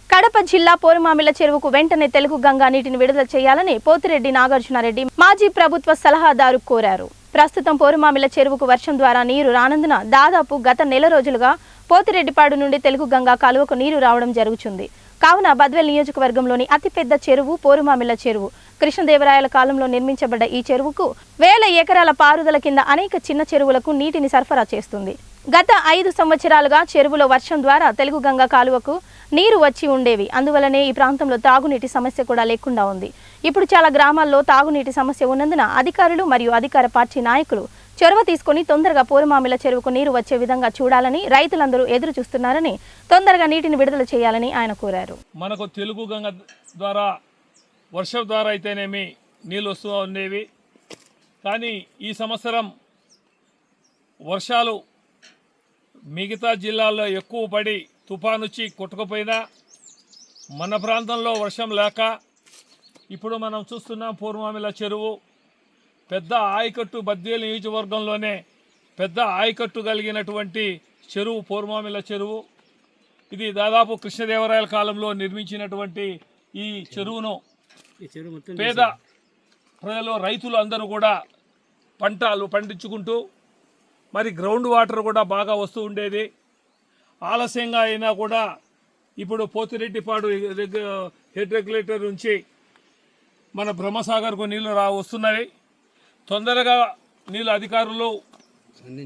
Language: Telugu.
కడప జిల్లా పోరుమామిళ్ల చెరువుకు వెంటనే తెలుగు గంగా నీటిని విడుదల చేయాలని పోతిరెడ్డి నాగార్జునారెడ్డి మాజీ ప్రభుత్వ సలహాదారు కోరారు. ప్రస్తుతం పోరుమామిళ్ల చెరువుకు వర్షం ద్వారా నీరు రానందున దాదాపు గత నెల రోజులుగా పోతిరెడ్డిపాడు నుండి తెలుగు గంగా కాలువకు నీరు రావడం జరుగుతుంది. కావున బద్వేల్ నియోజకవర్గంలోని అతిపెద్ద చెరువు పోరుమామిళ్ల చెరువు. కృష్ణదేవరాయల కాలంలో నిర్మించబడ్డ ఈ చెరువుకు వేల ఎకరాల పారుదల కింద అనేక చిన్న చెరువులకు నీటిని సరఫరా చేస్తుంది. గత 5 సంవత్సరాలుగా చెరువులో వర్షం ద్వారా తెలుగు గంగా కాలువకు నీరు వచ్చి ఉండేవి. అందువలనే ఈ ప్రాంతంలో తాగునీటి సమస్య కూడా లేకుండా ఉంది. ఇప్పుడు చాలా గ్రామాల్లో తాగునీటి సమస్య ఉన్నందున అధికారులు మరియు అధికార పార్టీ నాయకులు చొరవ తీసుకుని తొందరగా పోరుమామిళ్ల చెరువుకు నీరు వచ్చే విధంగా చూడాలని రైతులందరూ ఎదురు చూస్తున్నారని, తొందరగా నీటిని విడుదల చేయాలని ఆయన కోరారు. మనకు తెలుగు గంగ ద్వారా వర్షం ద్వారా అయితేనేమి నీళ్ళు వస్తూ ఉండేవి. కానీ ఈ సంవత్సరం వర్షాలు మిగతా జిల్లాల్లో ఎక్కువ పడి తుఫాను వచ్చి కొట్టుకుపోయినా మన ప్రాంతంలో వర్షం లేక ఇప్పుడు మనం చూస్తున్నాం పోరుమామిళ్ల చెరువు పెద్ద ఆయకట్టు బద్వేలు నియోజకవర్గంలోనే పెద్ద ఆయకట్టు కలిగినటువంటి చెరువు పోరుమామిళ్ల చెరువు. ఇది దాదాపు కృష్ణదేవరాయల కాలంలో నిర్మించినటువంటి ఈ చెరువును పేద ప్రజలు రైతులు అందరూ కూడా పంటలు పండించుకుంటూ మరి గ్రౌండ్ వాటర్ కూడా బాగా వస్తూ ఉండేది. ఆలస్యంగా అయినా కూడా ఇప్పుడు పోతిరెడ్డిపాడు హెడ్ రెగ్యులేటర్ నుంచి మన బ్రహ్మసాగర్కు నీళ్లు వస్తున్నవి. తొందరగా నీళ్ళు అధికారులు